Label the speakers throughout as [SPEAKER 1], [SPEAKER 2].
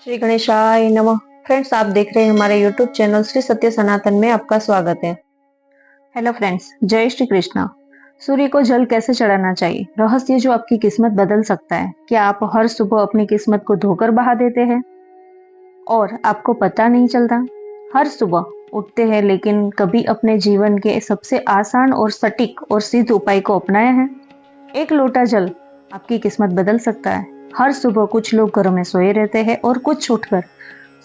[SPEAKER 1] श्री गणेशाय नमः। फ्रेंड्स, आप देख रहे हैं हमारे यूट्यूब चैनल श्री सत्य सनातन में आपका स्वागत है।
[SPEAKER 2] हेलो फ्रेंड्स, जय श्री कृष्णा। सूर्य को जल कैसे चढ़ाना चाहिए, रहस्य जो आपकी किस्मत बदल सकता है। क्या आप हर सुबह अपनी किस्मत को धोकर बहा देते हैं और आपको पता नहीं चलता? हर सुबह उठते हैं लेकिन कभी अपने जीवन के सबसे आसान और सटीक और सिद्ध उपाय को अपनाया है? एक लोटा जल आपकी किस्मत बदल सकता है। हर सुबह कुछ लोग घरों में सोए रहते हैं और कुछ उठकर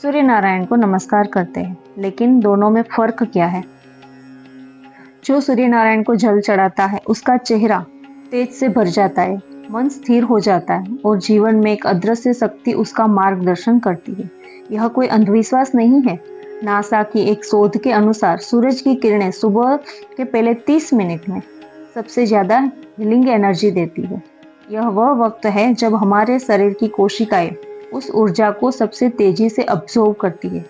[SPEAKER 2] सूर्य नारायण को नमस्कार करते हैं, लेकिन दोनों में फर्क क्या है? जो सूर्य नारायण को जल चढ़ाता है उसका चेहरा तेज से भर जाता है, मन स्थिर हो जाता है और जीवन में एक अदृश्य शक्ति उसका मार्गदर्शन करती है। यह कोई अंधविश्वास नहीं है। नासा की एक शोध के अनुसार सूरज की किरणें सुबह के पहले 30 मिनट में सबसे ज्यादा हीलिंग एनर्जी देती है। यह वह वक्त है जब हमारे शरीर की कोशिकाएं उस ऊर्जा को सबसे तेजी से अब्जॉर्व करती है।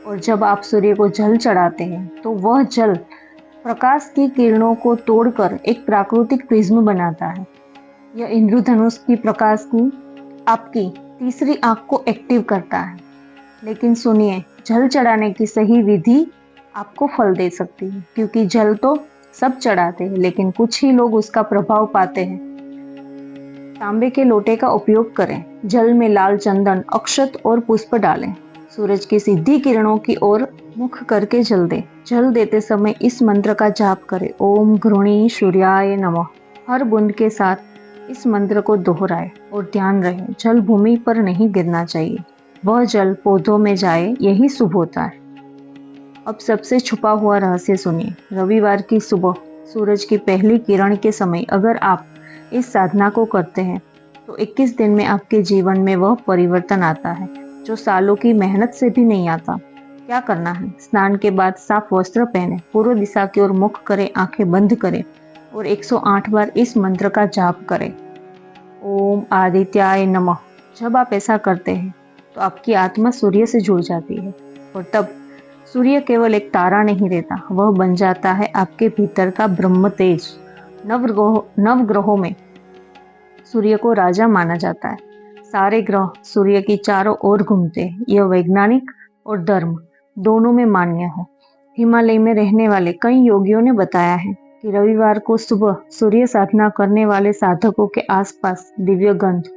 [SPEAKER 2] और जब आप सूर्य को जल चढ़ाते हैं तो वह जल प्रकाश की किरणों को तोड़कर एक प्राकृतिक प्रिज्म बनाता है। यह इंद्रधनुष की प्रकाश की आपकी तीसरी आंख को एक्टिव करता है। लेकिन सुनिए, जल चढ़ाने की सही विधि आपको फल दे सकती है, क्योंकि जल तो सब चढ़ाते हैं लेकिन कुछ ही लोग उसका प्रभाव पाते हैं। तांबे के लोटे का उपयोग करें। जल में लाल चंदन, अक्षत और पुष्प डालें। सूरज की सीधी किरणों की ओर मुख करके जल दें। जल देते समय इस मंत्र का जाप करें, ओम घृणी सूर्याय नमः। हर बूंद के साथ इस मंत्र को दोहराएं और ध्यान रहे, जल भूमि पर नहीं गिरना चाहिए, वह जल पौधों में जाए, यही शुभ होता है। अब सबसे छुपा हुआ रहस्य सुनिए। रविवार की सुबह सूरज की पहली किरण के समय अगर आप इस साधना को करते हैं तो 21 दिन में आपके जीवन में वह परिवर्तन आता है जो सालों की मेहनत से भी नहीं आता। क्या करना है? स्नान के बाद साफ वस्त्र पहने, पूर्व दिशा की ओर मुख करें, आंखें बंद करें और 108 बार इस मंत्र का जाप करें, ओम आदित्याय नमः। जब आप ऐसा करते हैं तो आपकी आत्मा सूर्य से जुड़ जाती है और तब सूर्य केवल एक तारा नहीं रहता, वह बन जाता है आपके भीतर का ब्रह्म तेज। नवग्रहों में सूर्य को राजा माना जाता है। सारे ग्रह सूर्य की चारों ओर घूमते हैं। यह वैज्ञानिक और धर्म दोनों में मान्य है। हिमालय में रहने वाले कई योगियों ने बताया है कि रविवार को सुबह सूर्य साधना करने वाले साधकों के आसपास दिव्य गंध,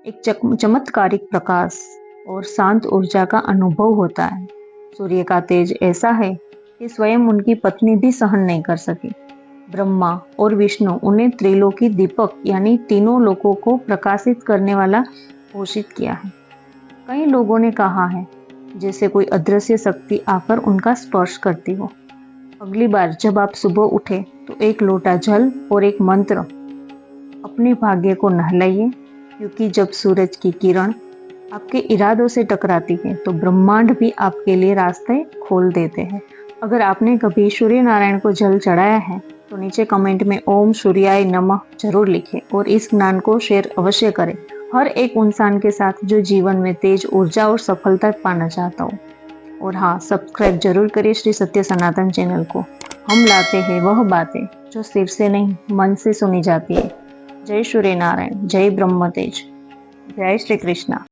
[SPEAKER 2] एक चमत्कारिक प्रकाश और शांत ऊर्जा का अनुभव होता है। सूर्य का तेज ऐसा है कि स्वयं उनकी पत्नी भी सहन नहीं कर सकी। ब्रह्मा और विष्णु उन्हें त्रिलोकी दीपक यानी तीनों लोकों को प्रकाशित करने वाला घोषित किया है। कई लोगों ने कहा है जैसे कोई अदृश्य शक्ति आकर उनका स्पर्श करती हो। अगली बार जब आप सुबह उठे तो एक लोटा जल और एक मंत्र अपने भाग्य को नहलाइए, क्योंकि जब सूरज की किरण आपके इरादों से टकराती है तो ब्रह्मांड भी आपके लिए रास्ते खोल देते हैं। अगर आपने कभी सूर्य नारायण को जल चढ़ाया है तो नीचे कमेंट में ओम सूर्याय नमः जरूर लिखें और इस ज्ञान को शेयर अवश्य करें हर एक इंसान के साथ जो जीवन में तेज ऊर्जा और सफलता पाना चाहता हो। और हाँ, सब्सक्राइब जरूर करिए श्री सत्य सनातन चैनल को। हम लाते हैं वह बातें जो सिर से नहीं मन से सुनी जाती है। जय सूर्य नारायण, जय ब्रह्म तेज, जय श्री कृष्णा।